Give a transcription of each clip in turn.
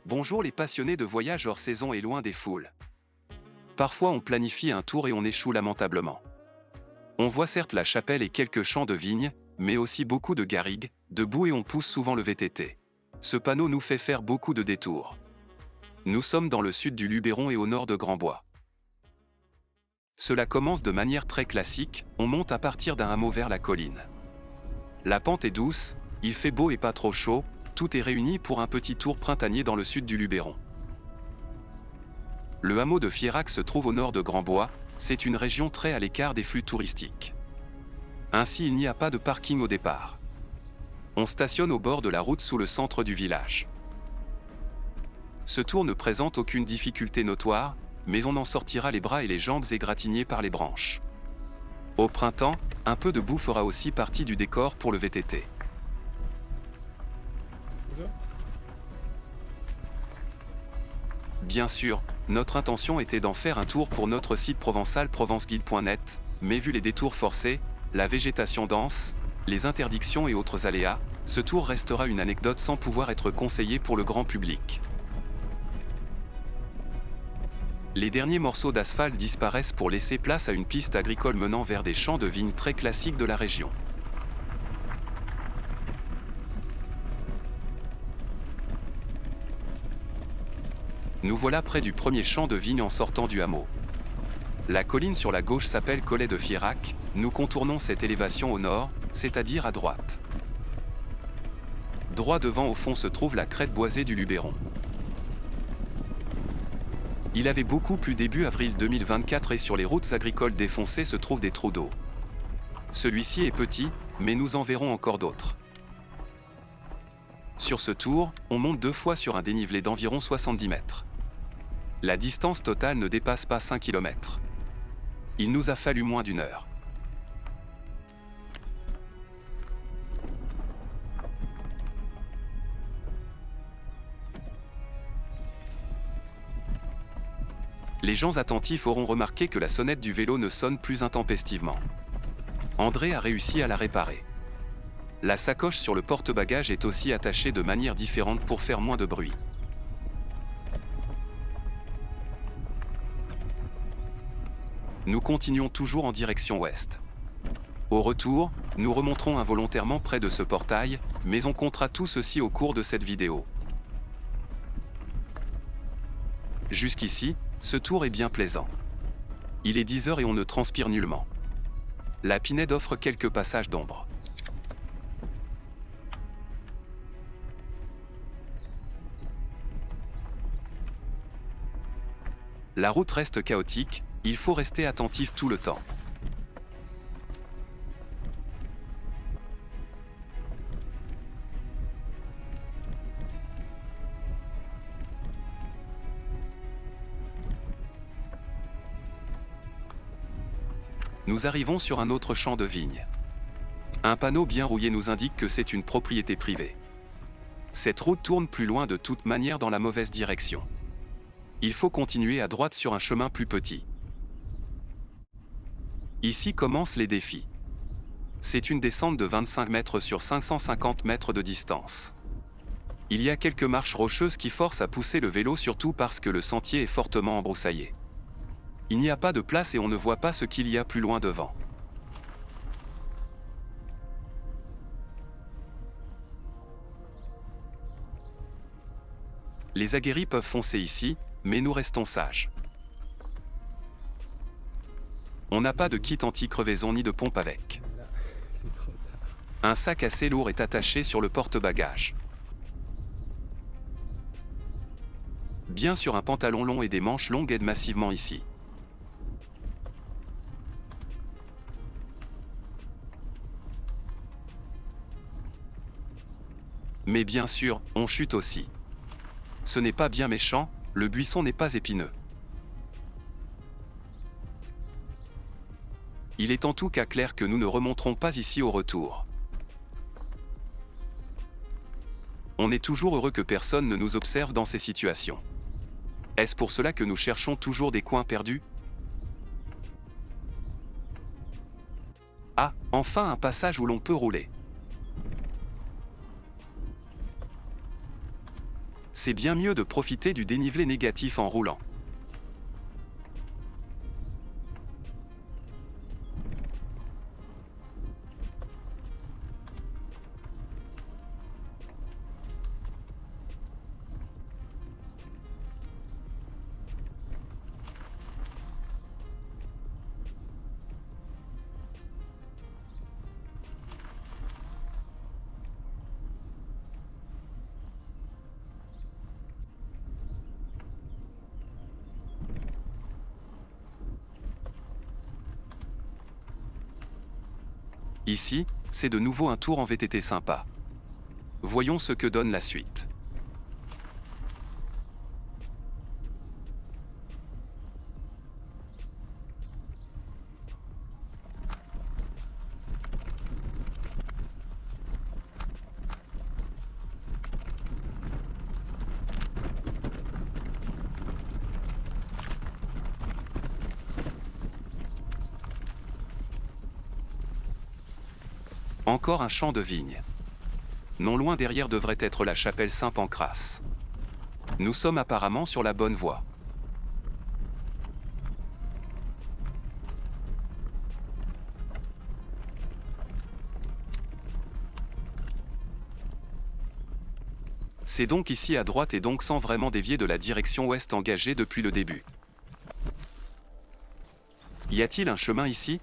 Bonjour les passionnés de voyage hors saison et loin des foules. Parfois on planifie un tour et on échoue lamentablement. On voit certes la chapelle et quelques champs de vignes, mais aussi beaucoup de garrigues, de boue et on pousse souvent le VTT. Ce panneau nous fait faire beaucoup de détours. Nous sommes dans le sud du Luberon et au nord de Grandbois. Cela commence de manière très classique, on monte à partir d'un hameau vers la colline. La pente est douce, il fait beau et pas trop chaud, tout est réuni pour un petit tour printanier dans le sud du Luberon. Le hameau de Fierac se trouve au nord de Grandbois, c'est une région très à l'écart des flux touristiques. Ainsi il n'y a pas de parking au départ. On stationne au bord de la route sous le centre du village. Ce tour ne présente aucune difficulté notoire, mais on en sortira les bras et les jambes égratignés par les branches. Au printemps, un peu de boue fera aussi partie du décor pour le VTT. Bien sûr, notre intention était d'en faire un tour pour notre site provençal provenceguide.net, mais vu les détours forcés, la végétation dense, les interdictions et autres aléas, ce tour restera une anecdote sans pouvoir être conseillé pour le grand public. Les derniers morceaux d'asphalte disparaissent pour laisser place à une piste agricole menant vers des champs de vignes très classiques de la région. Nous voilà près du premier champ de vignes en sortant du hameau. La colline sur la gauche s'appelle Collet de Fierac, nous contournons cette élévation au nord, c'est-à-dire à droite. Droit devant au fond se trouve la crête boisée du Luberon. Il avait beaucoup plu début avril 2024 et sur les routes agricoles défoncées se trouvent des trous d'eau. Celui-ci est petit, mais nous en verrons encore d'autres. Sur ce tour, on monte 2 fois sur un dénivelé d'environ 70 mètres. La distance totale ne dépasse pas 5 km. Il nous a fallu moins d'1 heure. Les gens attentifs auront remarqué que la sonnette du vélo ne sonne plus intempestivement. André a réussi à la réparer. La sacoche sur le porte-bagages est aussi attachée de manière différente pour faire moins de bruit. Nous continuons toujours en direction ouest. Au retour, nous remonterons involontairement près de ce portail, mais on comptera tout ceci au cours de cette vidéo. Jusqu'ici, ce tour est bien plaisant. Il est 10 heures et on ne transpire nullement. La Pinède offre quelques passages d'ombre. La route reste chaotique, il faut rester attentif tout le temps. Nous arrivons sur un autre champ de vignes. Un panneau bien rouillé nous indique que c'est une propriété privée. Cette route tourne plus loin de toute manière dans la mauvaise direction. Il faut continuer à droite sur un chemin plus petit. Ici commencent les défis. C'est une descente de 25 mètres sur 550 mètres de distance. Il y a quelques marches rocheuses qui forcent à pousser le vélo surtout parce que le sentier est fortement embroussaillé. Il n'y a pas de place et on ne voit pas ce qu'il y a plus loin devant. Les aguerris peuvent foncer ici, mais nous restons sages. On n'a pas de kit anti-crevaison ni de pompe avec. Un sac assez lourd est attaché sur le porte-bagages. Bien sûr, un pantalon long et des manches longues aident massivement ici. Mais bien sûr, on chute aussi. Ce n'est pas bien méchant, le buisson n'est pas épineux. Il est en tout cas clair que nous ne remonterons pas ici au retour. On est toujours heureux que personne ne nous observe dans ces situations. Est-ce pour cela que nous cherchons toujours des coins perdus? Ah, enfin un passage où l'on peut rouler. C'est bien mieux de profiter du dénivelé négatif en roulant. Ici, c'est de nouveau un tour en VTT sympa. Voyons ce que donne la suite. Encore un champ de vignes. Non loin derrière devrait être la chapelle Saint-Pancrace. Nous sommes apparemment sur la bonne voie. C'est donc ici à droite et donc sans vraiment dévier de la direction ouest engagée depuis le début. Y a-t-il un chemin ici ?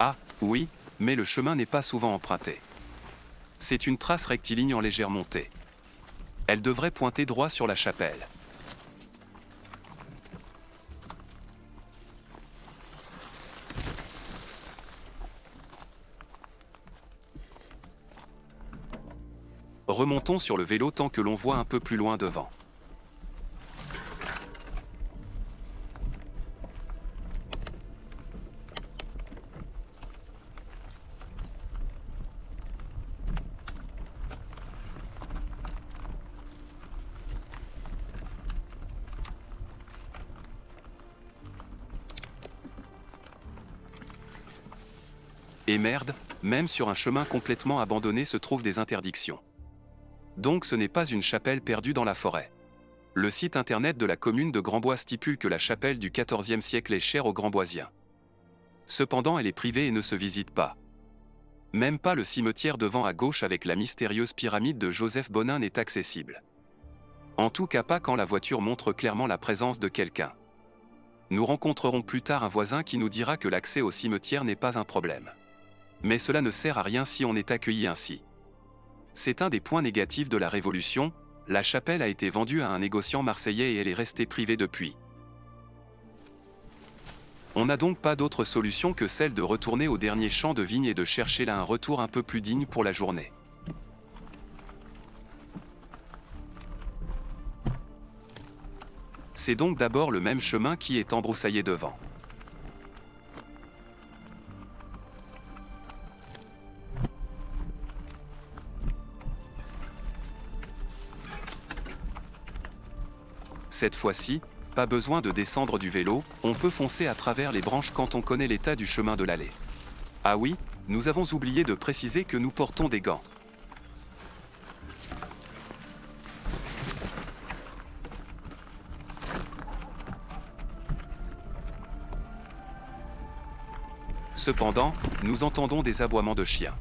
Ah, oui, mais le chemin n'est pas souvent emprunté. C'est une trace rectiligne en légère montée. Elle devrait pointer droit sur la chapelle. Remontons sur le vélo tant que l'on voit un peu plus loin devant. Et merde, même sur un chemin complètement abandonné se trouvent des interdictions. Donc ce n'est pas une chapelle perdue dans la forêt. Le site internet de la commune de Grandbois stipule que la chapelle du XIVe siècle est chère aux Grandboisiens. Cependant elle est privée et ne se visite pas. Même pas le cimetière devant à gauche avec la mystérieuse pyramide de Joseph Bonin n'est accessible. En tout cas pas quand la voiture montre clairement la présence de quelqu'un. Nous rencontrerons plus tard un voisin qui nous dira que l'accès au cimetière n'est pas un problème. Mais cela ne sert à rien si on est accueilli ainsi. C'est un des points négatifs de la Révolution, la chapelle a été vendue à un négociant marseillais et elle est restée privée depuis. On n'a donc pas d'autre solution que celle de retourner au dernier champ de vignes et de chercher là un retour un peu plus digne pour la journée. C'est donc d'abord le même chemin qui est embroussaillé devant. Cette fois-ci, pas besoin de descendre du vélo, on peut foncer à travers les branches quand on connaît l'état du chemin de l'allée. Ah oui, nous avons oublié de préciser que nous portons des gants. Cependant, nous entendons des aboiements de chiens.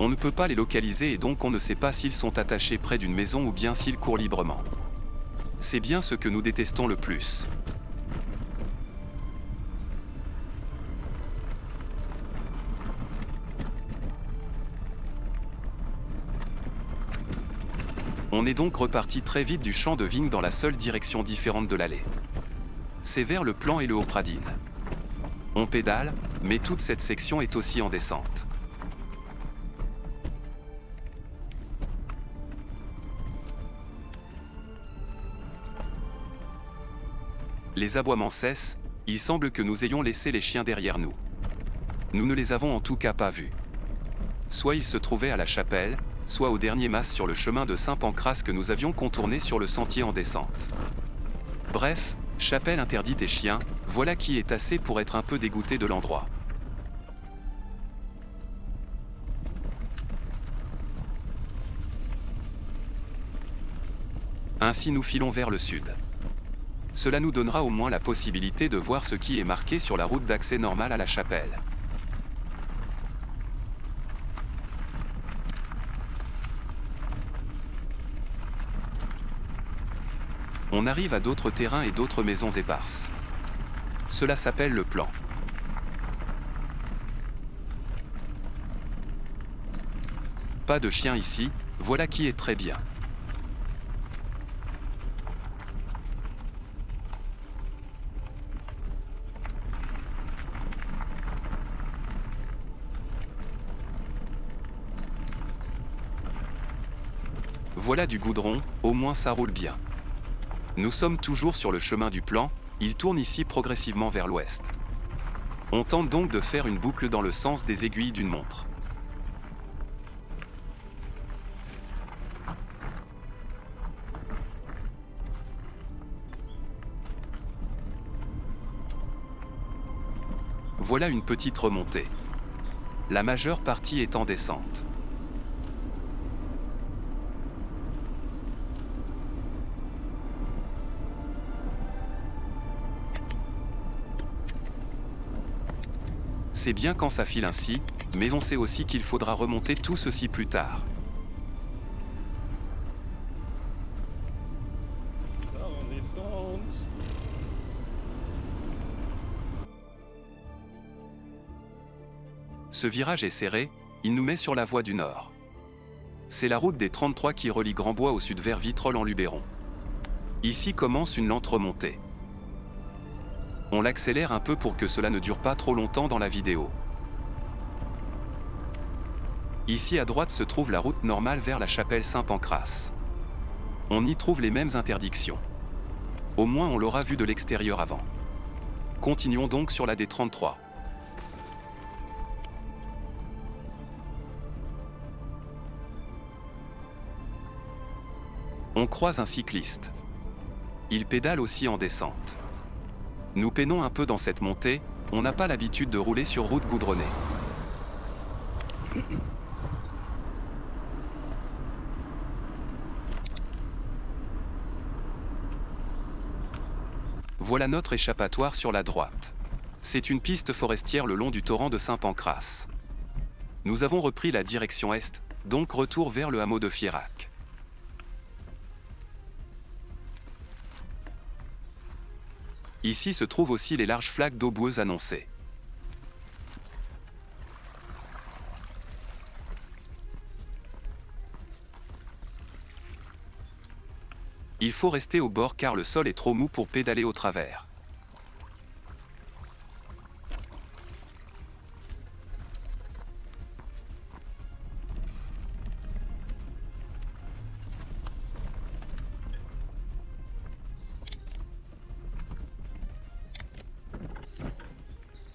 On ne peut pas les localiser et donc on ne sait pas s'ils sont attachés près d'une maison ou bien s'ils courent librement. C'est bien ce que nous détestons le plus. On est donc reparti très vite du champ de vigne dans la seule direction différente de l'allée. C'est vers le Plan et le Haut-Pradines. On pédale, mais toute cette section est aussi en descente. Les aboiements cessent, il semble que nous ayons laissé les chiens derrière nous. Nous ne les avons en tout cas pas vus. soit il se trouvait à la chapelle, soit au dernier mas sur le chemin de Saint-Pancrace que nous avions contourné sur le sentier en descente. Bref, chapelle interdite et chien, voilà qui est assez pour être un peu dégoûté de l'endroit. Ainsi nous filons vers le sud. Cela nous donnera au moins la possibilité de voir ce qui est marqué sur la route d'accès normale à la chapelle. On arrive à d'autres terrains et d'autres maisons éparses. Cela s'appelle le plan. Pas de chien ici, voilà qui est très bien. Voilà du goudron, au moins ça roule bien. Nous sommes toujours sur le chemin du plan, il tourne ici progressivement vers l'ouest. On tente donc de faire une boucle dans le sens des aiguilles d'une montre. Voilà une petite remontée. La majeure partie est en descente. C'est bien quand ça file ainsi, mais on sait aussi qu'il faudra remonter tout ceci plus tard. Ce virage est serré, il nous met sur la voie du nord. C'est la route des 33 qui relie Grandbois au sud vers Vitrolles en Luberon. Ici commence une lente remontée. On l'accélère un peu pour que cela ne dure pas trop longtemps dans la vidéo. Ici à droite se trouve la route normale vers la chapelle Saint-Pancrace. On y trouve les mêmes interdictions. Au moins on l'aura vu de l'extérieur avant. Continuons donc sur la D33. On croise un cycliste. Il pédale aussi en descente. Nous peinons un peu dans cette montée, on n'a pas l'habitude de rouler sur route goudronnée. Voilà notre échappatoire sur la droite. C'est une piste forestière le long du torrent de Saint-Pancrace. Nous avons repris la direction est, donc retour vers le hameau de Fierac. Ici se trouvent aussi les larges flaques d'eau boueuse annoncées. Il faut rester au bord car le sol est trop mou pour pédaler au travers.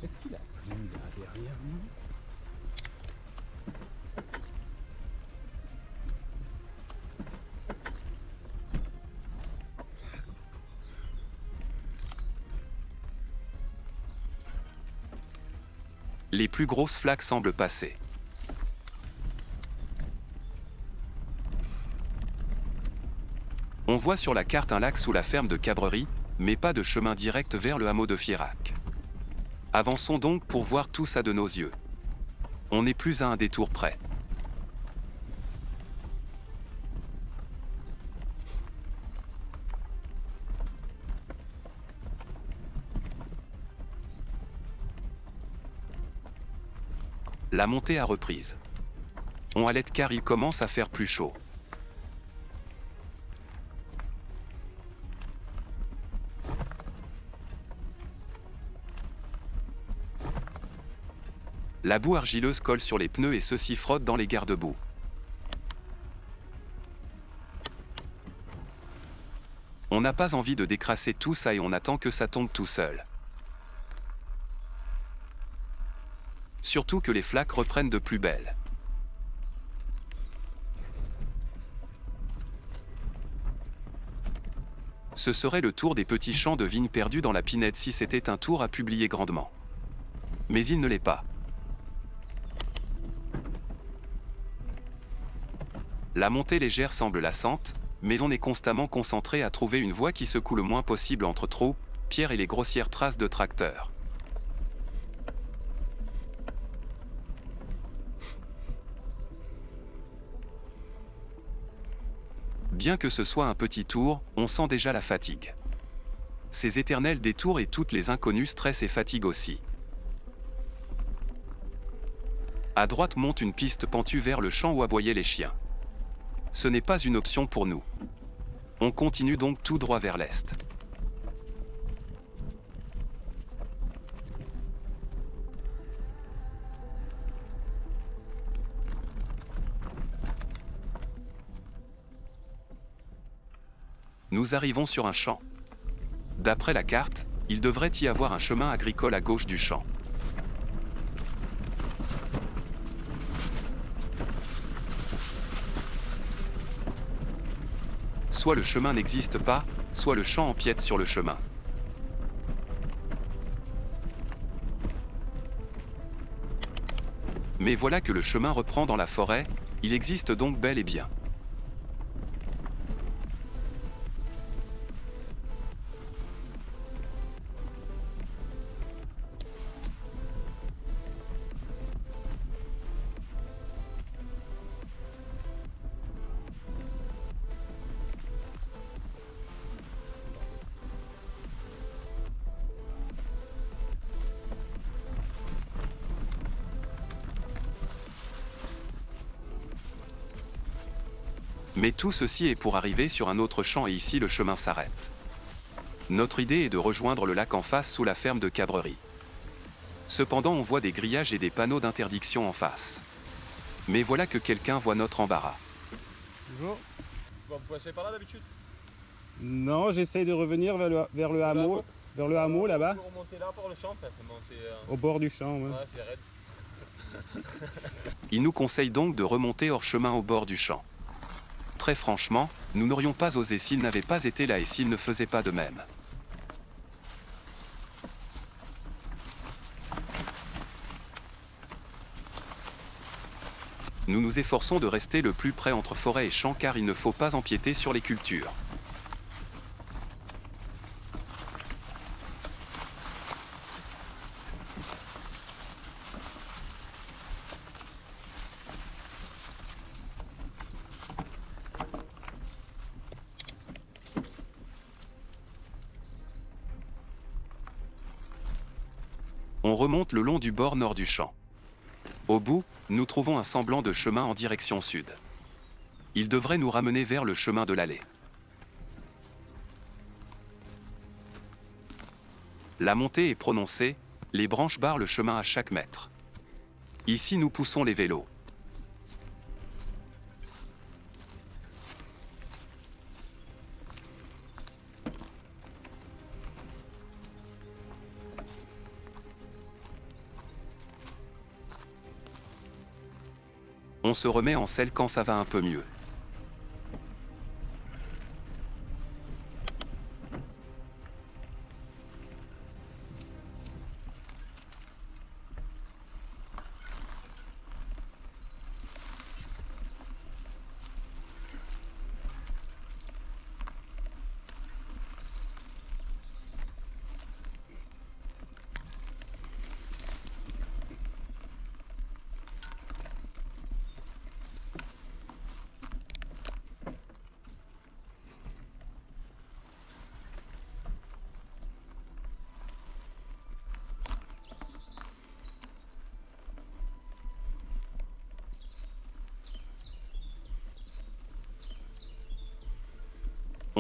Est-ce qu'il a plu là derrière nous? Les plus grosses flaques semblent passer. On voit sur la carte un lac sous la ferme de Cabrerie, mais pas de chemin direct vers le hameau de Fierac. Avançons donc pour voir tout ça de nos yeux. On n'est plus à un détour près. La montée a reprise. On halète car il commence à faire plus chaud. La boue argileuse colle sur les pneus et ceux-ci frottent dans les garde-boue. On n'a pas envie de décrasser tout ça et on attend que ça tombe tout seul. Surtout que les flaques reprennent de plus belle. Ce serait le tour des petits champs de vignes perdus dans la pinède si c'était un tour à publier grandement. Mais il ne l'est pas. La montée légère semble lassante, mais on est constamment concentré à trouver une voie qui secoue le moins possible entre trous, pierres et les grossières traces de tracteurs. Bien que ce soit un petit tour, on sent déjà la fatigue. Ces éternels détours et toutes les inconnues stressent et fatiguent aussi. À droite monte une piste pentue vers le champ où aboyaient les chiens. Ce n'est pas une option pour nous. On continue donc tout droit vers l'est. Nous arrivons sur un champ. D'après la carte, il devrait y avoir un chemin agricole à gauche du champ. Soit le chemin n'existe pas, soit le champ empiète sur le chemin. Mais voilà que le chemin reprend dans la forêt, il existe donc bel et bien. Mais tout ceci est pour arriver sur un autre champ et ici le chemin s'arrête. Notre idée est de rejoindre le lac en face sous la ferme de Cabrerie. Cependant on voit des grillages et des panneaux d'interdiction en face. Mais voilà que quelqu'un voit notre embarras. Bonjour. Bon, vous passez par là d'habitude? Non, j'essaye de revenir vers le hameau. Vers le hameau là-bas, Vous remontez là pour le champ, enfin, c'est au bord du champ. Ouais. ouais, c'est raide. Il nous conseille donc de remonter hors chemin au bord du champ. Très franchement, nous n'aurions pas osé s'il n'avait pas été là et s'il ne faisait pas de même. Nous nous efforçons de rester le plus près entre forêt et champ car il ne faut pas empiéter sur les cultures. On remonte le long du bord nord du champ. Au bout, nous trouvons un semblant de chemin en direction sud. Il devrait nous ramener vers le chemin de l'allée. La montée est prononcée, les branches barrent le chemin à chaque mètre. Ici nous poussons les vélos. On se remet en selle quand ça va un peu mieux.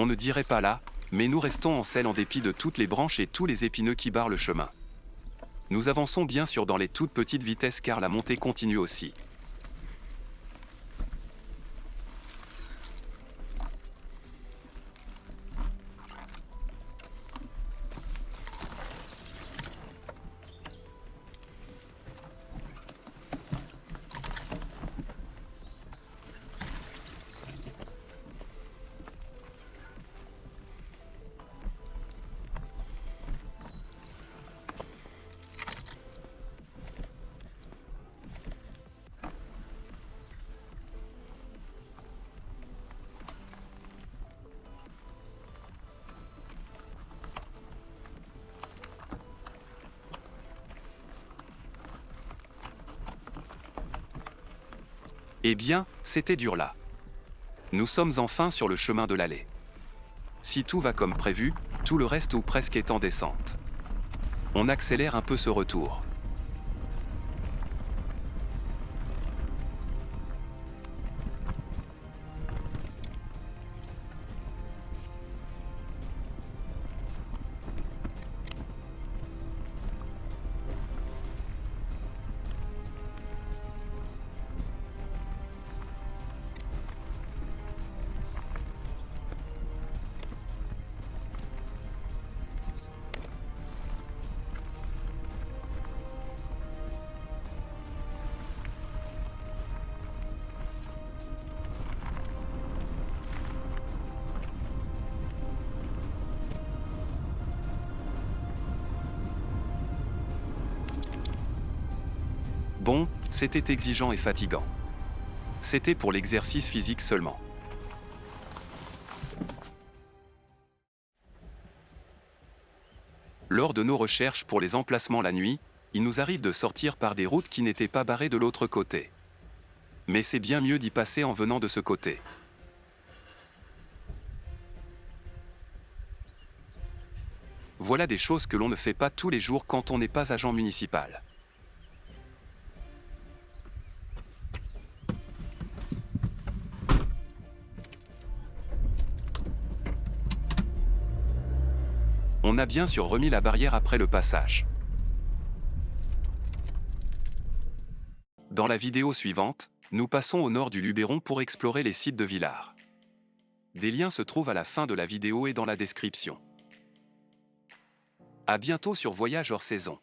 On ne dirait pas là, mais nous restons en selle en dépit de toutes les branches et tous les épineux qui barrent le chemin. Nous avançons bien sûr dans les toutes petites vitesses car la montée continue aussi. Eh bien, c'était dur là. Nous sommes enfin sur le chemin de l'allée. Si tout va comme prévu, tout le reste ou presque est en descente. On accélère un peu ce retour. Bon, c'était exigeant et fatigant. C'était pour l'exercice physique seulement. Lors de nos recherches pour les emplacements la nuit, il nous arrive de sortir par des routes qui n'étaient pas barrées de l'autre côté. Mais c'est bien mieux d'y passer en venant de ce côté. Voilà des choses que l'on ne fait pas tous les jours quand on n'est pas agent municipal. On a bien sûr remis la barrière après le passage. Dans la vidéo suivante, nous passons au nord du Luberon pour explorer les sites de Villars. Des liens se trouvent à la fin de la vidéo et dans la description. À bientôt sur Voyage hors saison.